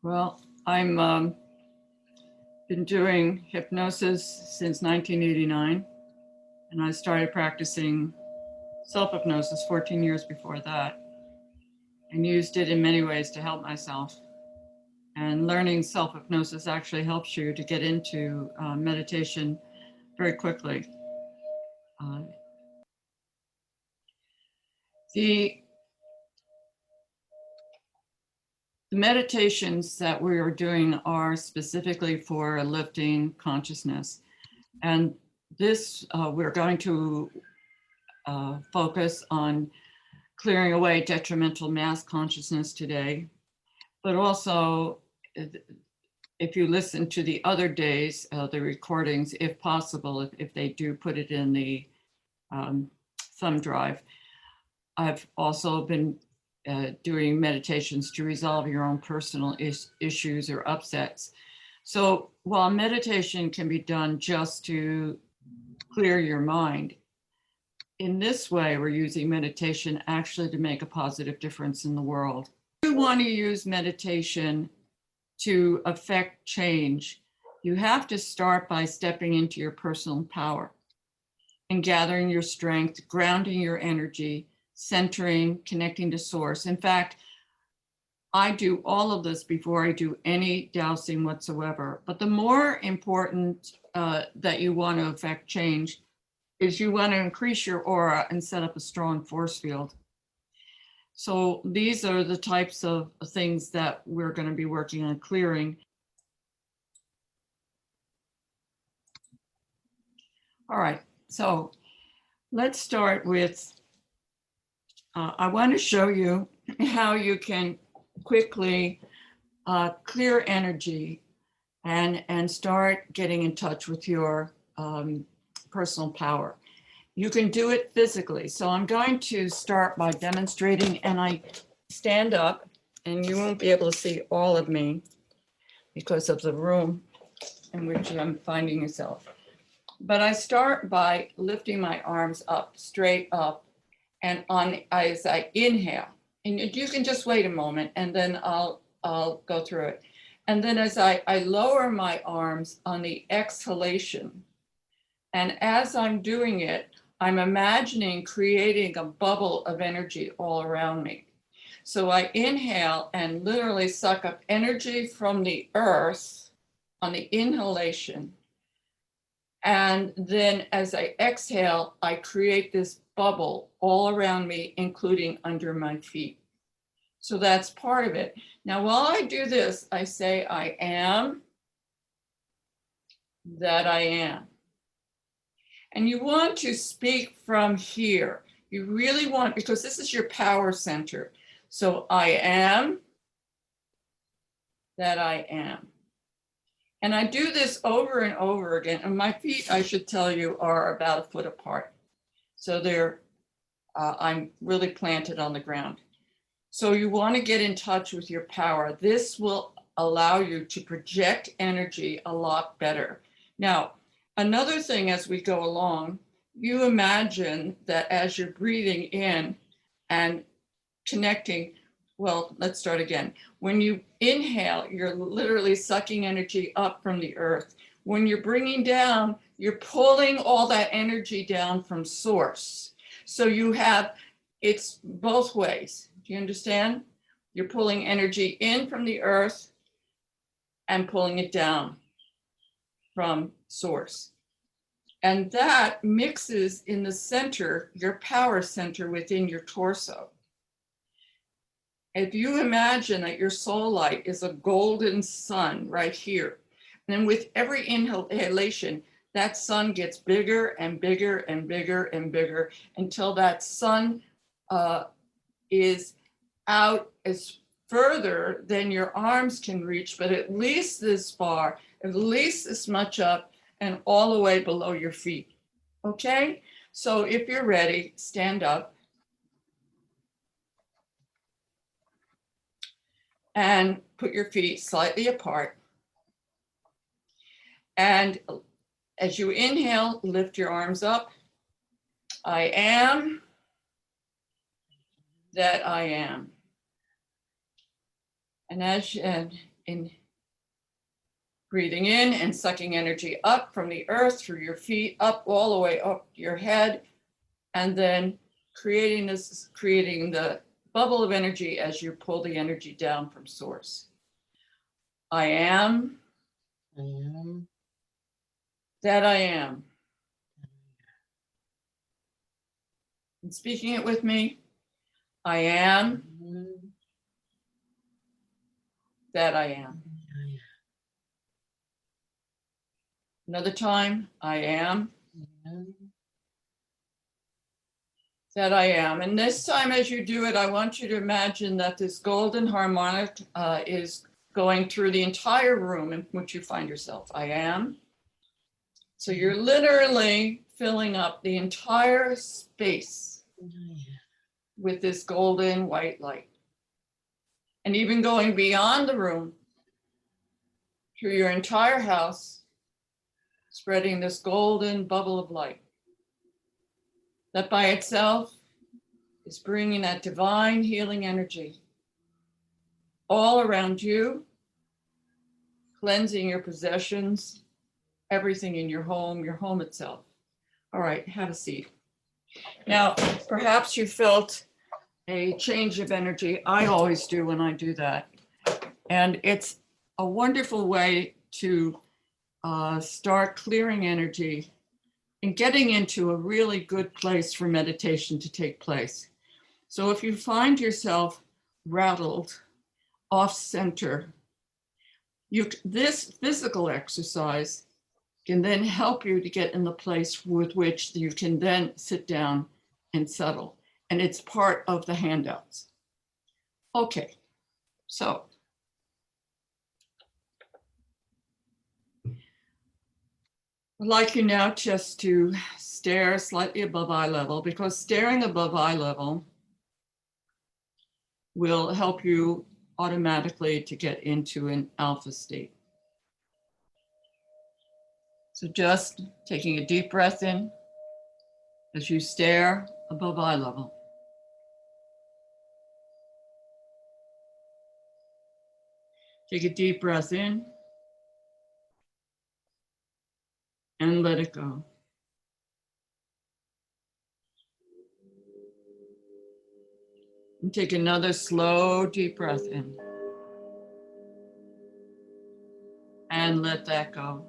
Well, I'm been doing hypnosis since 1989, and I started practicing self-hypnosis 14 years before that, and used it in many ways to help myself. And learning self-hypnosis actually helps you to get into meditation very quickly. Uh, the The meditations that we are doing are specifically for lifting consciousness. And this, we're going to focus on clearing away detrimental mass consciousness today. But also, if you listen to the other days, the recordings, if possible, if they do put it in the thumb drive, I've also been doing meditations to resolve your own personal issues or upsets. So while meditation can be done just to clear your mind, in this way, we're using meditation actually to make a positive difference in the world. If you want to use meditation to affect change, you have to start by stepping into your personal power and gathering your strength, grounding your energy, centering, connecting to source. In fact, I do all of this before I do any dowsing whatsoever. But the more important that you want to affect change is you want to increase your aura and set up a strong force field. So these are the types of things that we're going to be working on clearing. All right, so let's start with, I want to show you how you can quickly clear energy and start getting in touch with your personal power. You can do it physically. So I'm going to start by demonstrating, and I stand up, and you won't be able to see all of me because of the room in which I'm finding yourself. But I start by lifting my arms up, straight up, and as I inhale, and you can just wait a moment, and then I'll go through it. And then as I lower my arms on the exhalation, and as I'm doing it, I'm imagining creating a bubble of energy all around me. So I inhale and literally suck up energy from the earth on the inhalation. And then as I exhale, I create this bubble all around me, including under my feet. So that's part of it. Now, while I do this, I say, I am that I am. And you want to speak from here. You really want, because this is your power center. So I am that I am. And I do this over and over again. And my feet, I should tell you, are about a foot apart. So I'm really planted on the ground. So you want to get in touch with your power. This will allow you to project energy a lot better. Now, another thing as we go along, you imagine that as you're breathing in and connecting, well, let's start again. When you inhale, you're literally sucking energy up from the earth. When you're bringing down, you're pulling all that energy down from source. So you have, it's both ways. Do you understand? You're pulling energy in from the earth and pulling it down from source. And that mixes in the center, your power center within your torso. If you imagine that your soul light is a golden sun right here, and then with every inhalation, that sun gets bigger and bigger and bigger and bigger until that sun is out as further than your arms can reach, but at least this far, at least this much up, and all the way below your feet. Okay? So if you're ready, stand up. And put your feet slightly apart. And as you inhale, lift your arms up. I am that I am. And as you in breathing in and sucking energy up from the earth through your feet, up all the way up your head, and then creating the bubble of energy as you pull the energy down from source. I am. I am. That I am. And speaking it with me, I am. That I am. Another time, I am. That I am. And this time as you do it, I want you to imagine that this golden harmonic is going through the entire room in which you find yourself. I am. So you're literally filling up the entire space with this golden white light. And even going beyond the room through your entire house, spreading this golden bubble of light. That by itself is bringing that divine healing energy all around you, cleansing your possessions, everything in your home itself. All right, have a seat. Now, perhaps you felt a change of energy. I always do when I do that. And it's a wonderful way to start clearing energy and getting into a really good place for meditation to take place. So if you find yourself rattled, off center, this physical exercise can then help you to get in the place with which you can then sit down and settle. And it's part of the handouts. Okay, so I'd like you now just to stare slightly above eye level, because staring above eye level will help you automatically to get into an alpha state. So just taking a deep breath in as you stare above eye level. Take a deep breath in and let it go. And take another slow, deep breath in and let that go.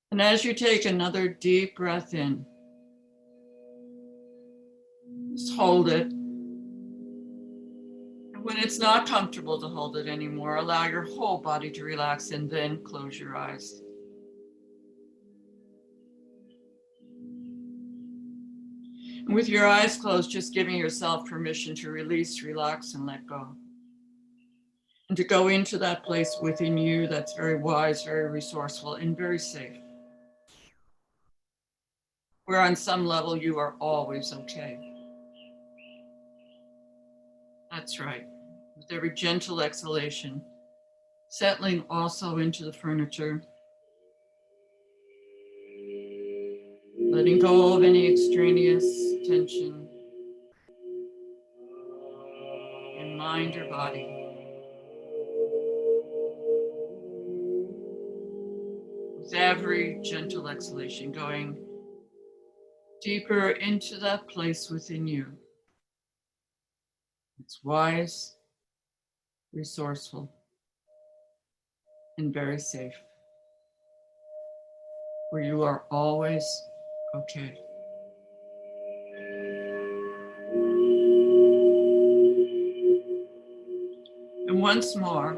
And as you take another deep breath in, just hold it. And when it's not comfortable to hold it anymore, allow your whole body to relax and then close your eyes. And with your eyes closed, just giving yourself permission to release, relax, and let go. And to go into that place within you that's very wise, very resourceful, and very safe. Where on some level you are always okay. That's right. With every gentle exhalation, settling also into the furniture, letting go of any extraneous tension in mind or body. With every gentle exhalation, going deeper into that place within you. It's wise, resourceful, and very safe, where you are always okay. And once more,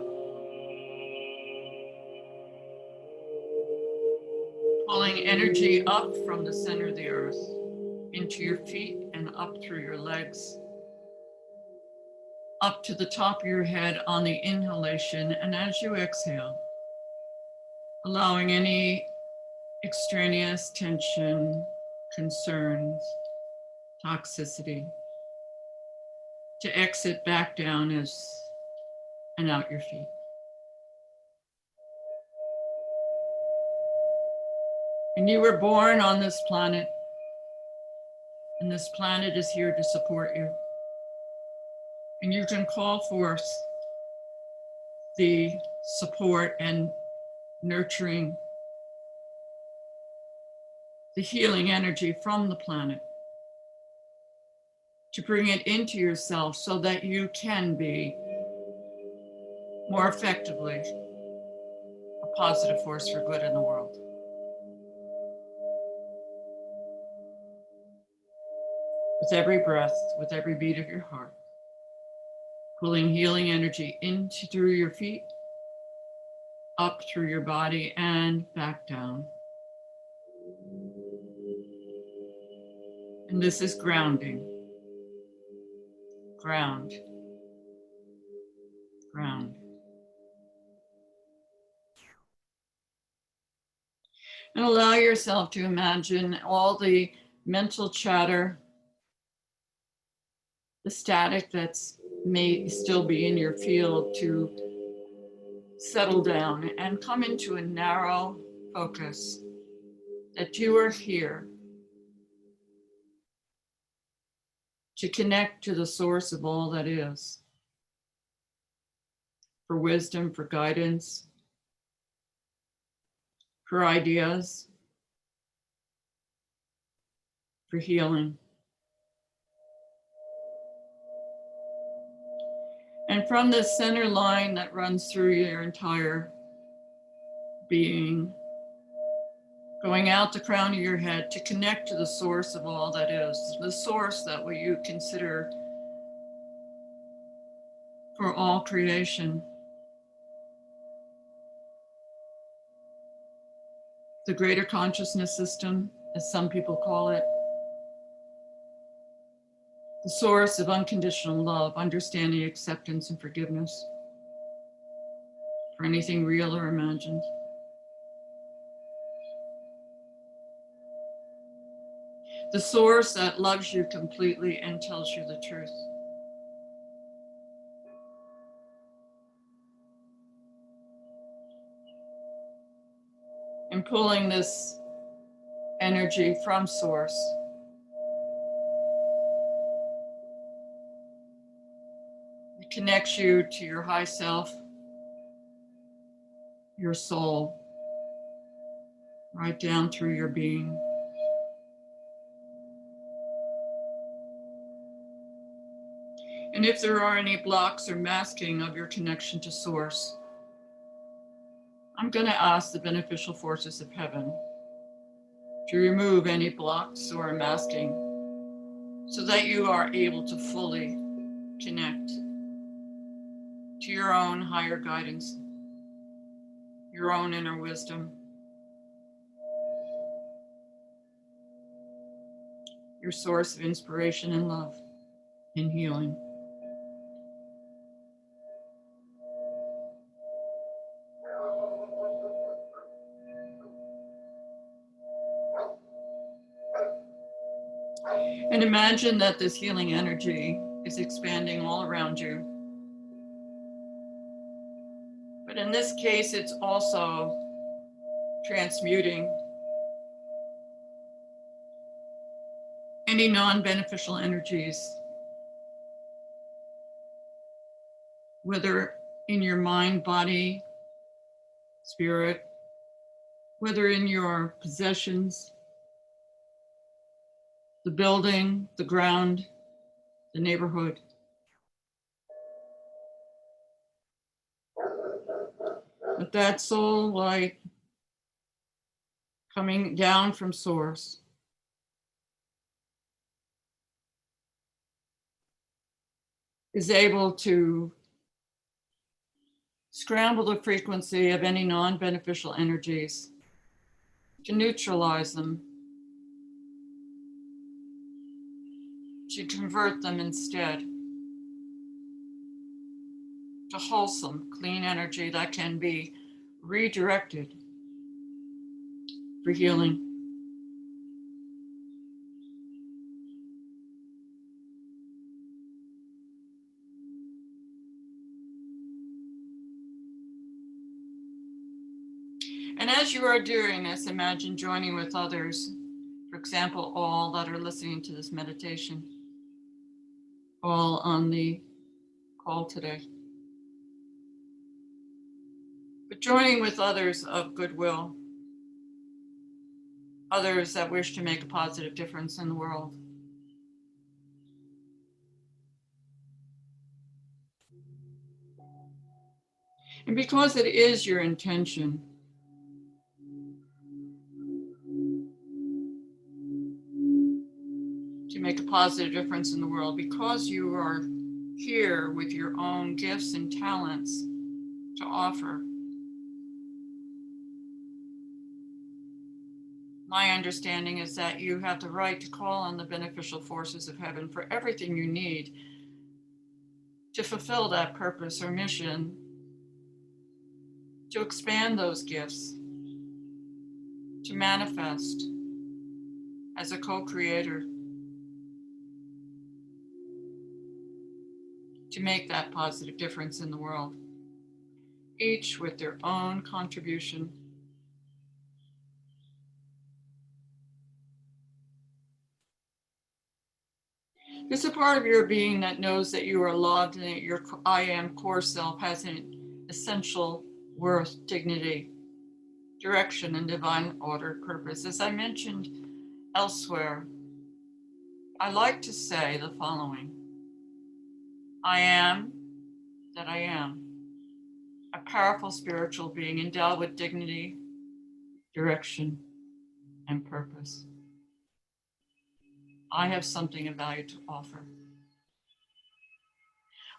pulling energy up from the center of the earth into your feet and up through your legs, up to the top of your head on the inhalation, and as you exhale, allowing any extraneous tension, concerns, toxicity to exit back down and out your feet. And you were born on this planet, and this planet is here to support you. And you can call forth the support and nurturing, the healing energy from the planet to bring it into yourself so that you can be more effectively a positive force for good in the world. With every breath, with every beat of your heart, pulling healing energy into through your feet, up through your body, and back down. And this is grounding. Ground. Ground. And allow yourself to imagine all the mental chatter, the static that's may still be in your field to settle down and come into a narrow focus that you are here to connect to the source of all that is, for wisdom, for guidance, for ideas, for healing. And from this center line that runs through your entire being, going out the crown of your head to connect to the source of all that is, the source that what you consider for all creation, the greater consciousness system, as some people call it, the source of unconditional love, understanding, acceptance, and forgiveness for anything real or imagined. The source that loves you completely and tells you the truth. And pulling this energy from source, it connects you to your high self, your soul, right down through your being. And if there are any blocks or masking of your connection to source, I'm going to ask the beneficial forces of heaven to remove any blocks or masking so that you are able to fully connect to your own higher guidance, your own inner wisdom, your source of inspiration and love and healing. And imagine that this healing energy is expanding all around you. But in this case, it's also transmuting any non-beneficial energies, whether in your mind, body, spirit, whether in your possessions, the building, the ground, the neighborhood. But that soul light coming down from source is able to scramble the frequency of any non-beneficial energies, to neutralize them, to convert them instead to wholesome, clean energy that can be redirected for healing. And as you are doing this, imagine joining with others, for example, all that are listening to this meditation, all on the call today. But joining with others of goodwill, others that wish to make a positive difference in the world. And because it is your intention to make a positive difference in the world, because you are here with your own gifts and talents to offer, my understanding is that you have the right to call on the beneficial forces of heaven for everything you need to fulfill that purpose or mission, to expand those gifts, to manifest as a co-creator, to make that positive difference in the world, each with their own contribution. There's a part of your being that knows that you are loved and that your I am core self has an essential worth, dignity, direction, and divine order purpose. As I mentioned elsewhere, I like to say the following: I am that I am, a powerful spiritual being endowed with dignity, direction, and purpose. I have something of value to offer.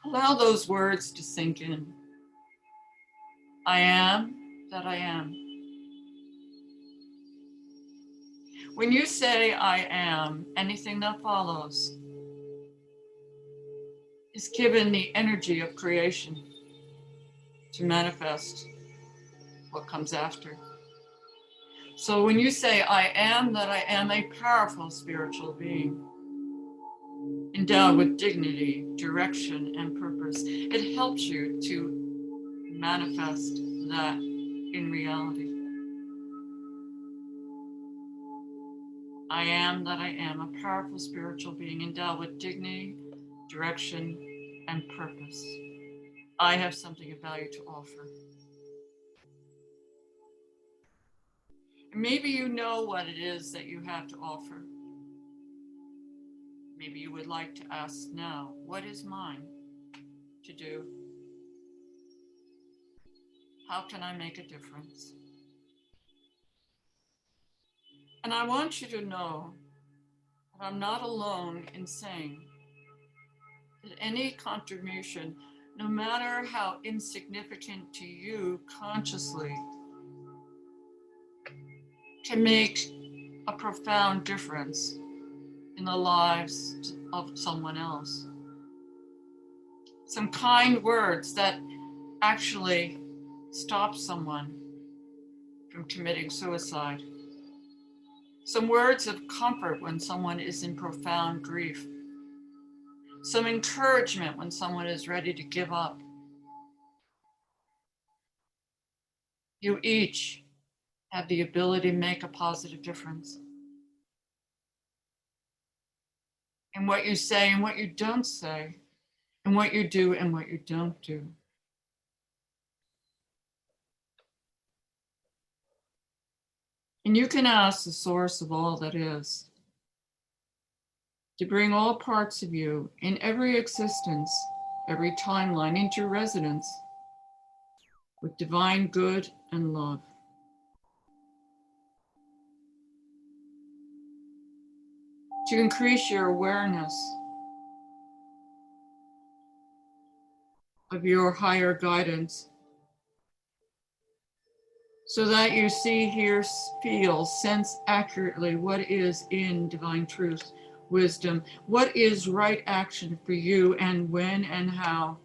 Allow those words to sink in. I am that I am. When you say I am, anything that follows is given the energy of creation to manifest what comes after. So when you say I am that I am a powerful spiritual being, endowed with dignity, direction, and purpose, it helps you to manifest that in reality. I am that I am, a powerful spiritual being endowed with dignity, direction, and purpose. I have something of value to offer. And maybe you know what it is that you have to offer. Maybe you would like to ask now, what is mine to do? How can I make a difference? And I want you to know that I'm not alone in saying that any contribution, no matter how insignificant to you consciously, can make a profound difference in the lives of someone else. Some kind words that actually stop someone from committing suicide. Some words of comfort when someone is in profound grief. Some encouragement when someone is ready to give up. You each have the ability to make a positive difference in what you say and what you don't say, and what you do and what you don't do. And you can ask the source of all that is to bring all parts of you in every existence, every timeline into residence with divine good and love. To increase your awareness of your higher guidance so that you see, hear, feel, sense accurately what is in divine truth, wisdom, what is right action for you and when and how,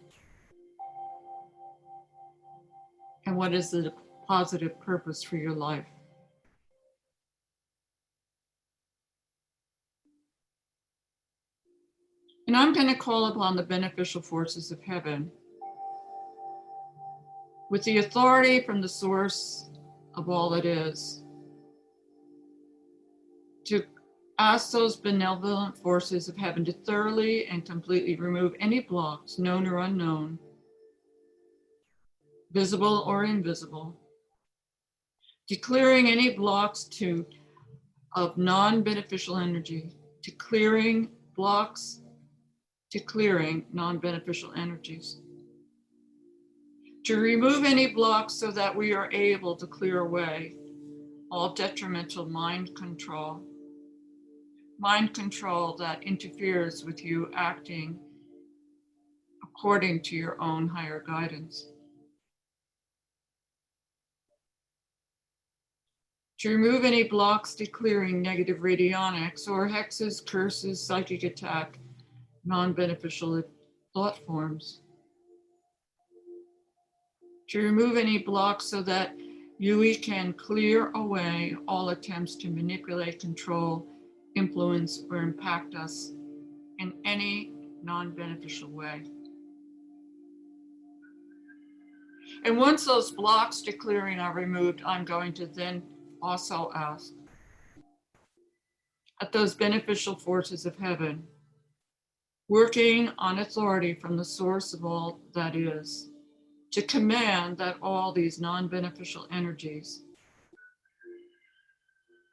and what is the positive purpose for your life. And I'm going to call upon the beneficial forces of heaven with the authority from the source of all that is to Ask those benevolent forces of heaven to thoroughly and completely remove any blocks, known or unknown, visible or invisible, declaring any blocks of non-beneficial energy, to clearing blocks, to clearing non-beneficial energies, to remove any blocks so that we are able to clear away all detrimental mind control that interferes with you acting according to your own higher guidance. To remove any blocks declaring negative radionics or hexes, curses, psychic attack, non-beneficial thought forms. To remove any blocks so that we can clear away all attempts to manipulate, control, influence, or impact us in any non-beneficial way. And once those blocks to clearing are removed, I'm going to then also ask at those beneficial forces of heaven, working on authority from the source of all that is, to command that all these non-beneficial energies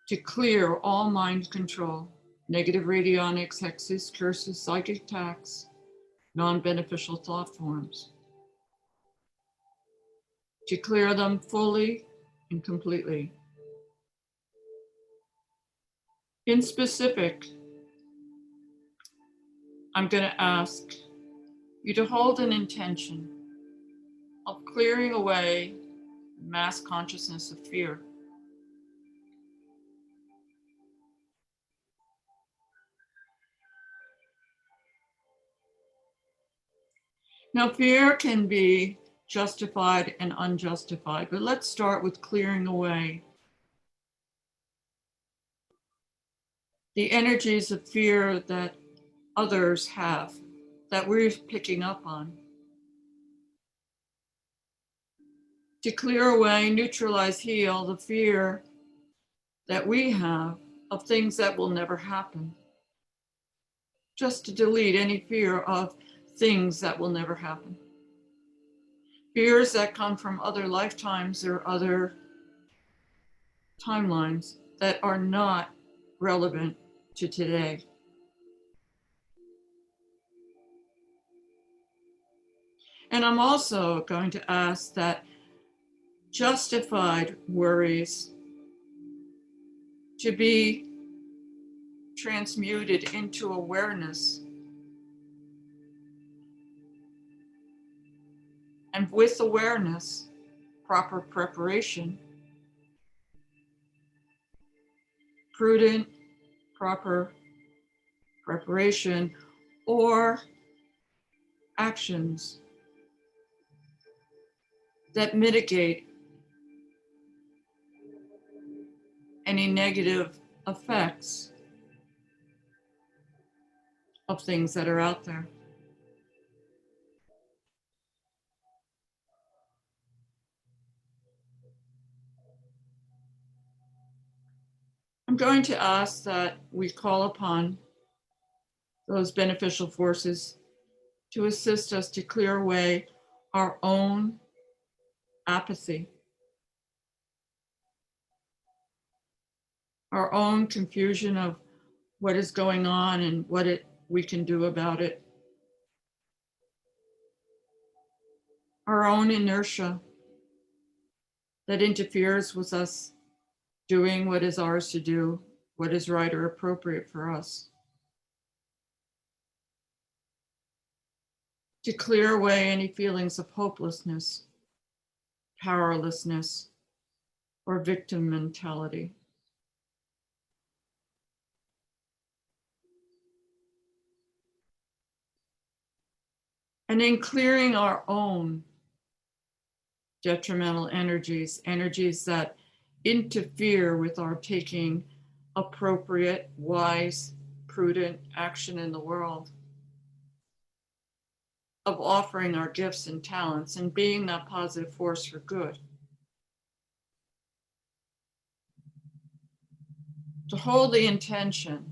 to clear all mind control, negative radionics, hexes, curses, psychic attacks, non-beneficial thought forms, to clear them fully and completely. In specific, I'm going to ask you to hold an intention of clearing away mass consciousness of fear. Now, fear can be justified and unjustified, but let's start with clearing away the energies of fear that others have, that we're picking up on. To clear away, neutralize, heal the fear that we have of things that will never happen. Just to delete any fear of things that will never happen. Fears that come from other lifetimes or other timelines that are not relevant to today. And I'm also going to ask that justified worries to be transmuted into awareness. And with awareness, proper preparation, prudent, proper preparation, or actions that mitigate any negative effects of things that are out there. I'm going to ask that we call upon those beneficial forces to assist us to clear away our own apathy, our own confusion of what is going on and what we can do about it, our own inertia that interferes with us doing what is ours to do, what is right or appropriate for us. To clear away any feelings of hopelessness, powerlessness, or victim mentality. And in clearing our own detrimental energies, energies that interfere with our taking appropriate, wise, prudent action in the world, of offering our gifts and talents and being that positive force for good. To hold the intention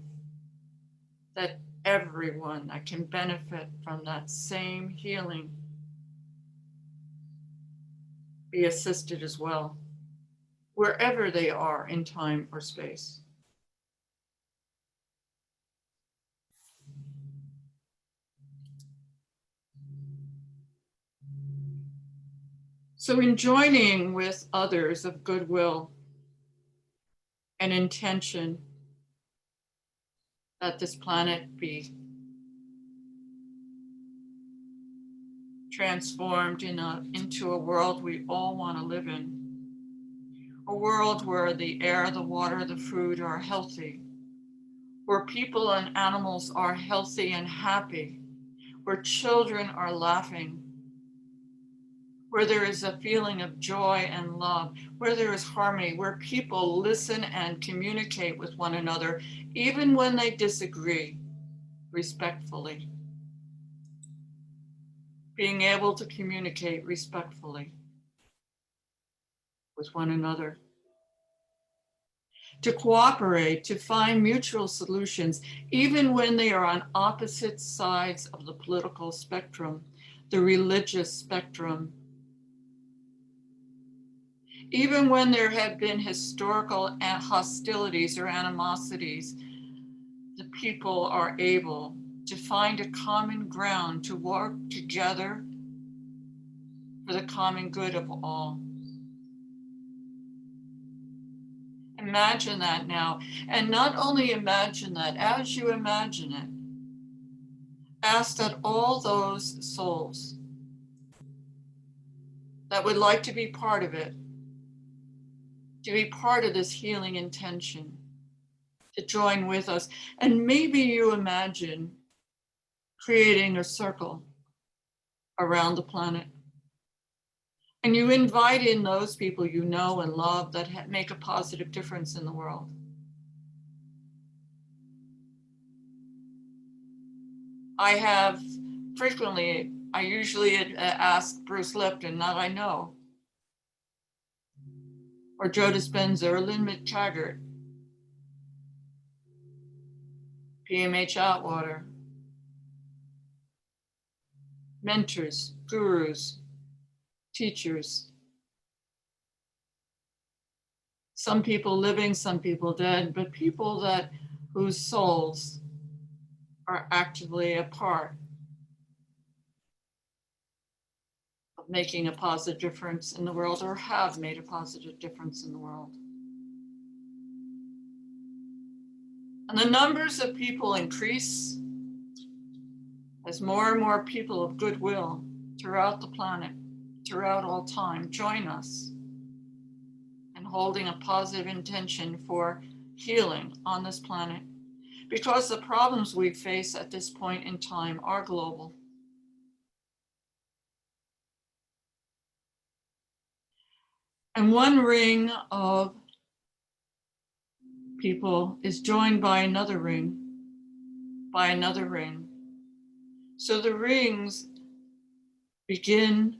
that everyone that can benefit from that same healing be assisted as well, wherever they are in time or space. So in joining with others of goodwill and intention that this planet be transformed into a world we all want to live in, a world where the air, the water, the food are healthy, where people and animals are healthy and happy, where children are laughing, where there is a feeling of joy and love, where there is harmony, where people listen and communicate with one another, even when they disagree, respectfully. Being able to communicate respectfully with one another. To cooperate, to find mutual solutions, even when they are on opposite sides of the political spectrum, the religious spectrum. Even when there have been historical hostilities or animosities, the people are able to find a common ground to work together for the common good of all. Imagine that now. And not only imagine that, as you imagine it, ask that all those souls that would like to be part of it, to be part of this healing intention, to join with us. And maybe you imagine creating a circle around the planet. And you invite in those people you know and love that make a positive difference in the world. I have frequently, I usually ask Bruce Lipton that I know, or Joe Dispenza, or Lynn McTaggart, PMH Atwater, mentors, gurus, teachers. Some people living, some people dead, but people whose souls are actively a part of making a positive difference in the world, or have made a positive difference in the world. And the numbers of people increase as more and more people of goodwill throughout the planet, throughout all time, join us in holding a positive intention for healing on this planet. Because the problems we face at this point in time are global. And one ring of people is joined by another ring, by another ring. So the rings begin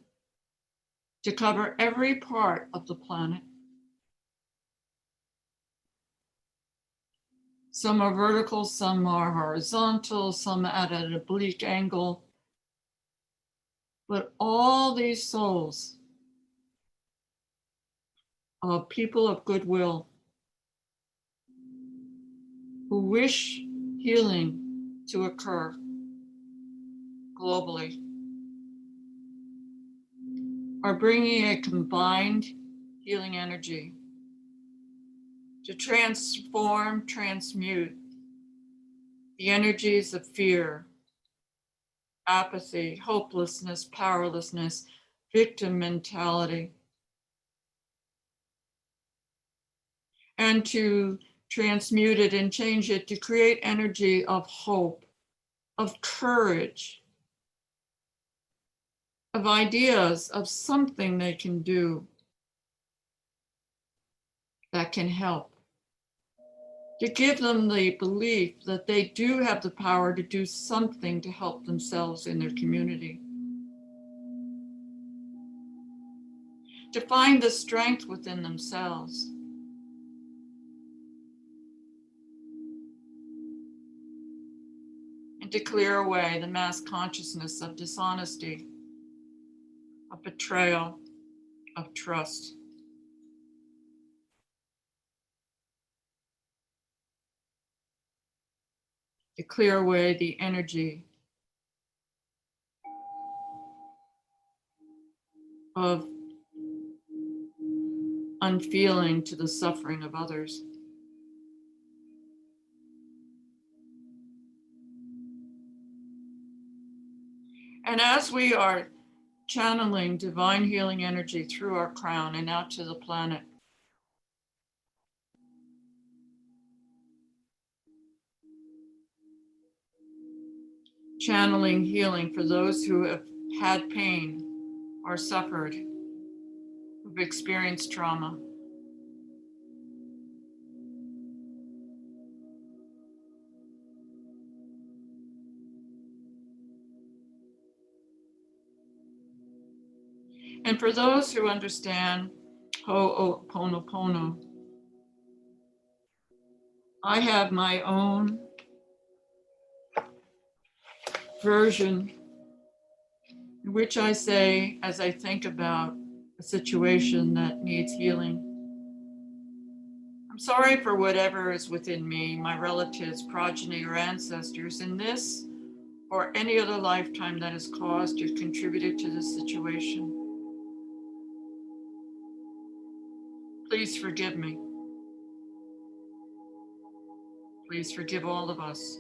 to cover every part of the planet. Some are vertical, some are horizontal, some at an oblique angle. But all these souls of people of goodwill who wish healing to occur globally are bringing a combined healing energy to transform, transmute the energies of fear, apathy, hopelessness, powerlessness, victim mentality, and to transmute it and change it to create energy of hope, of courage, of ideas, of something they can do that can help. To give them the belief that they do have the power to do something to help themselves in their community. To find the strength within themselves. and to clear away the mass consciousness of dishonesty, of betrayal, of trust. To clear away the energy of unfeeling to the suffering of others. And as we are channeling divine healing energy through our crown and out to the planet, channeling healing for those who have had pain or suffered, who've experienced trauma. And for those who understand Ho'oponopono, I have my own version in which I say, as I think about a situation that needs healing, I'm sorry for whatever is within me, my relatives, progeny, or ancestors in this or any other lifetime that has caused or contributed to this situation. Please forgive me. Please forgive all of us.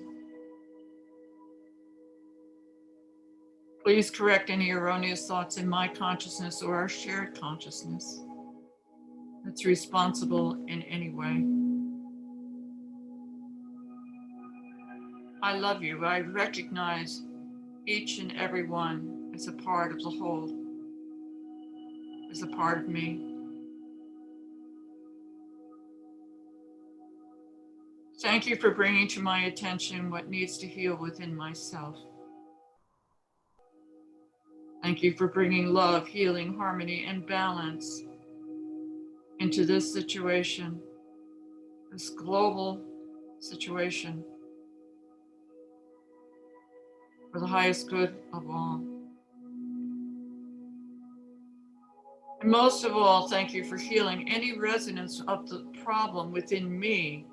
Please correct any erroneous thoughts in my consciousness or our shared consciousness that's responsible in any way. I love you. I recognize each and every one as a part of the whole, as a part of me. Thank you for bringing to my attention what needs to heal within myself. Thank you for bringing love, healing, harmony, and balance into this situation, this global situation, for the highest good of all. And most of all, thank you for healing any resonance of the problem within me,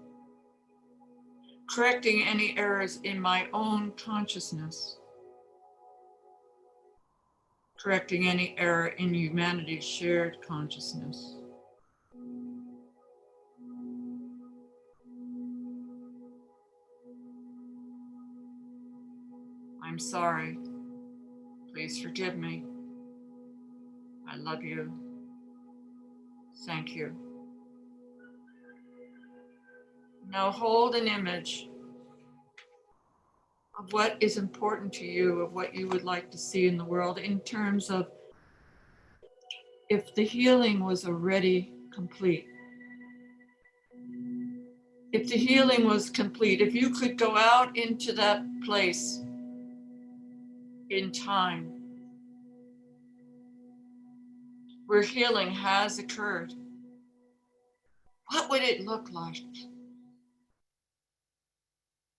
correcting any errors in my own consciousness, correcting any error in humanity's shared consciousness. I'm sorry. Please forgive me. I love you. Thank you. Now hold an image of what is important to you, of what you would like to see in the world in terms of if the healing was already complete. If the healing was complete, if you could go out into that place in time where healing has occurred, what would it look like?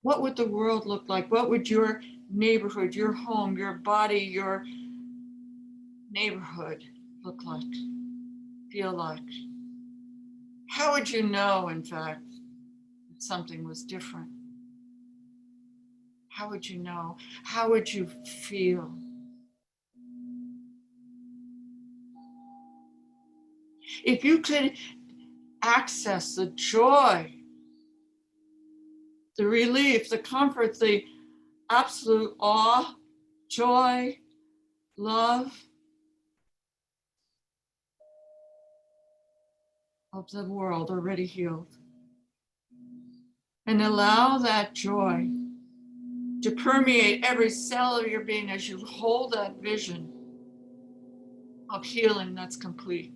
What would the world look like? What would your neighborhood, your home, your body, your neighborhood look like, feel like? How would you know, in fact, that something was different? How would you know? How would you feel? If you could access the joy, the relief, the comfort, the absolute awe, joy, love of the world already healed, and allow that joy to permeate every cell of your being as you hold that vision of healing that's complete.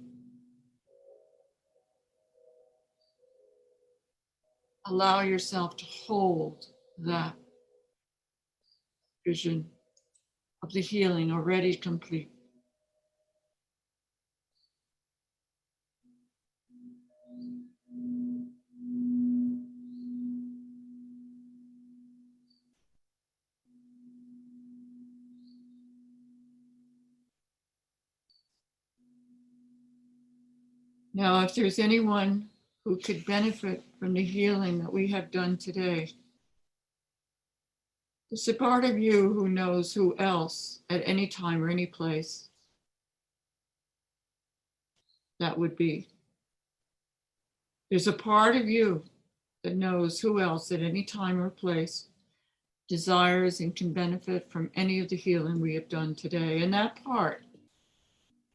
Allow yourself to hold that vision of the healing already complete. Now, if there's anyone who could benefit from the healing that we have done today, there's a part of you who knows who else at any time or any place that would be. There's a part of you that knows who else at any time or place desires and can benefit from any of the healing we have done today. And that part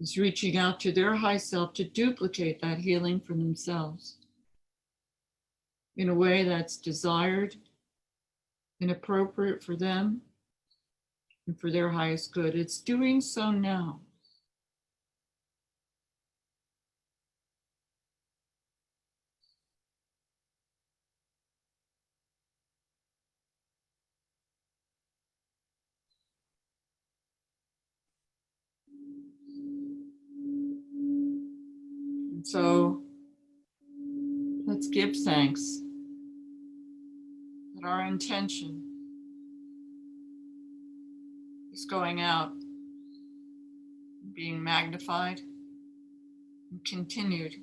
is reaching out to their high self to duplicate that healing for themselves in a way that's desired and appropriate for them and for their highest good. It's doing so now. And so let's give thanks that our intention is going out, being magnified and continued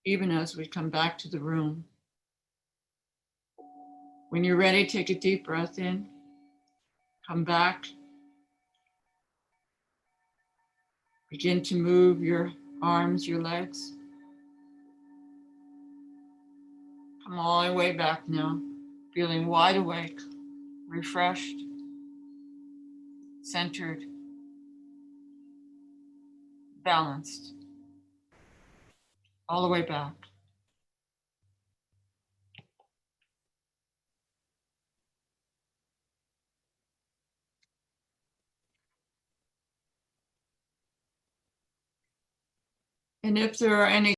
even as we come back to the room. When you're ready, take a deep breath in, come back, begin to move your arms, your legs. Come all the way back now, feeling wide awake, refreshed, centered, balanced, all the way back. And if there are any